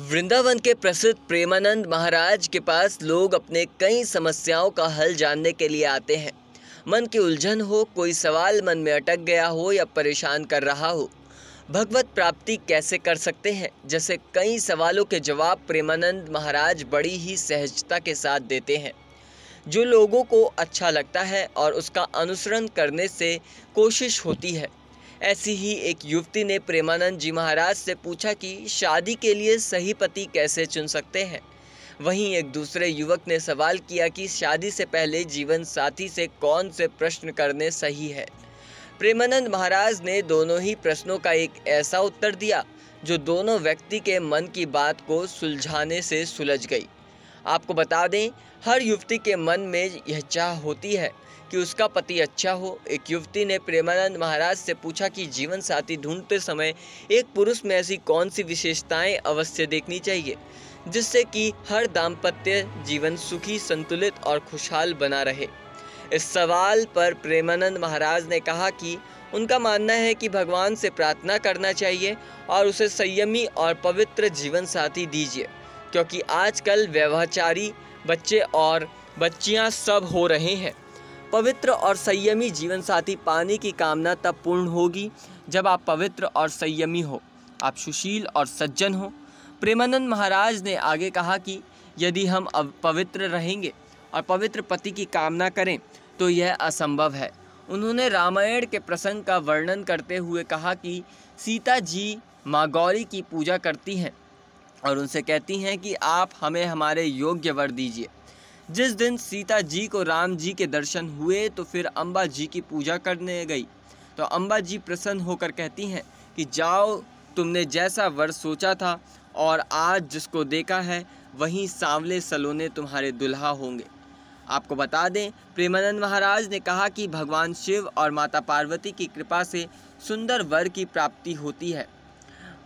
वृंदावन के प्रसिद्ध प्रेमानंद महाराज के पास लोग अपने कई समस्याओं का हल जानने के लिए आते हैं। मन की उलझन हो, कोई सवाल मन में अटक गया हो या परेशान कर रहा हो, भगवत प्राप्ति कैसे कर सकते हैं, जैसे कई सवालों के जवाब प्रेमानंद महाराज बड़ी ही सहजता के साथ देते हैं, जो लोगों को अच्छा लगता है और उसका अनुसरण करने से कोशिश होती है। ऐसी ही एक युवती ने प्रेमानंद जी महाराज से पूछा कि शादी के लिए सही पति कैसे चुन सकते हैं। वहीं एक दूसरे युवक ने सवाल किया कि शादी से पहले जीवन साथी से कौन से प्रश्न करने सही है। प्रेमानंद महाराज ने दोनों ही प्रश्नों का एक ऐसा उत्तर दिया जो दोनों व्यक्ति के मन की बात को सुलझाने से सुलझ गई। आपको बता दें, हर युवती के मन में यह चाह होती है कि उसका पति अच्छा हो। एक युवती ने प्रेमानंद महाराज से पूछा कि जीवन साथी ढूंढते समय एक पुरुष में ऐसी कौन सी विशेषताएं अवश्य देखनी चाहिए जिससे कि हर दाम्पत्य जीवन सुखी, संतुलित और खुशहाल बना रहे। इस सवाल पर प्रेमानंद महाराज ने कहा कि उनका मानना है कि भगवान से प्रार्थना करना चाहिए और उसे संयमी और पवित्र जीवन साथी दीजिए, क्योंकि आजकल व्यभिचारी बच्चे और बच्चियां सब हो रहे हैं। पवित्र और संयमी जीवन साथी पाने की कामना तब पूर्ण होगी जब आप पवित्र और संयमी हो, आप सुशील और सज्जन हो। प्रेमानंद महाराज ने आगे कहा कि यदि हम पवित्र रहेंगे और पवित्र पति की कामना करें तो यह असंभव है। उन्होंने रामायण के प्रसंग का वर्णन करते हुए कहा कि सीता जी माँ गौरी की पूजा करती हैं और उनसे कहती हैं कि आप हमें हमारे योग्य वर दीजिए। जिस दिन सीता जी को राम जी के दर्शन हुए तो फिर अम्बा जी की पूजा करने गई तो अम्बा जी प्रसन्न होकर कहती हैं कि जाओ, तुमने जैसा वर सोचा था और आज जिसको देखा है वहीं सांवले सलोने तुम्हारे दुल्हा होंगे। आपको बता दें, प्रेमानंद महाराज ने कहा कि भगवान शिव और माता पार्वती की कृपा से सुंदर वर की प्राप्ति होती है।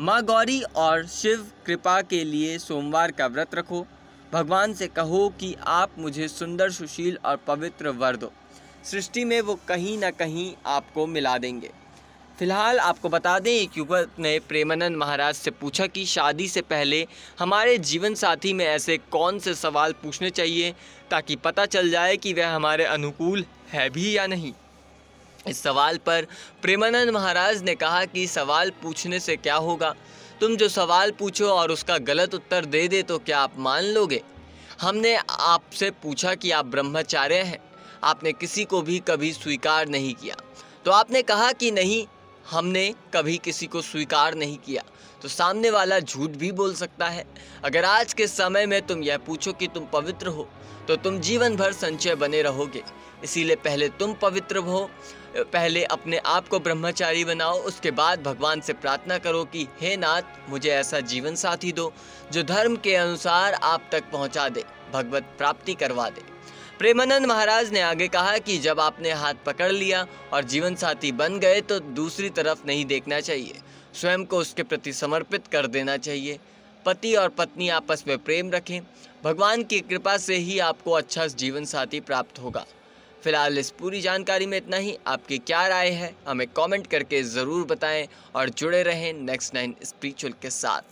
माँ गौरी और शिव कृपा के लिए सोमवार का व्रत रखो। भगवान से कहो कि आप मुझे सुंदर, सुशील और पवित्र वर दो। सृष्टि में वो कहीं ना कहीं आपको मिला देंगे। फिलहाल आपको बता दें, एक युवक ने प्रेमानंद महाराज से पूछा कि शादी से पहले हमारे जीवन साथी में ऐसे कौन से सवाल पूछने चाहिए ताकि पता चल जाए कि वह हमारे अनुकूल है भी या नहीं। इस सवाल पर प्रेमानंद महाराज ने कहा कि सवाल पूछने से क्या होगा, तुम जो सवाल पूछो और उसका गलत उत्तर दे दे तो क्या आप मान लोगे। हमने आपसे पूछा कि आप ब्रह्मचार्य हैं, आपने किसी को भी कभी स्वीकार नहीं किया, तो आपने कहा कि नहीं, हमने कभी किसी को स्वीकार नहीं किया, तो सामने वाला झूठ भी बोल सकता है। अगर आज के समय में तुम यह पूछो कि तुम पवित्र हो तो तुम जीवन भर संचय बने रहोगे। इसीलिए पहले तुम पवित्र हो, पहले अपने आप को ब्रह्मचारी बनाओ, उसके बाद भगवान से प्रार्थना करो कि हे नाथ, मुझे ऐसा जीवन साथी दो जो धर्म के अनुसार आप तक पहुंचा दे, भगवत प्राप्ति करवा दे। प्रेमानंद महाराज ने आगे कहा कि जब आपने हाथ पकड़ लिया और जीवन साथी बन गए तो दूसरी तरफ नहीं देखना चाहिए, स्वयं को उसके प्रति समर्पित कर देना चाहिए। पति और पत्नी आपस में प्रेम रखें, भगवान की कृपा से ही आपको अच्छा जीवन साथी प्राप्त होगा। फिलहाल इस पूरी जानकारी में इतना ही। आपकी क्या राय है हमें कमेंट करके ज़रूर बताएं और जुड़े रहें नेक्स्ट 9 स्पिरिचुअल के साथ।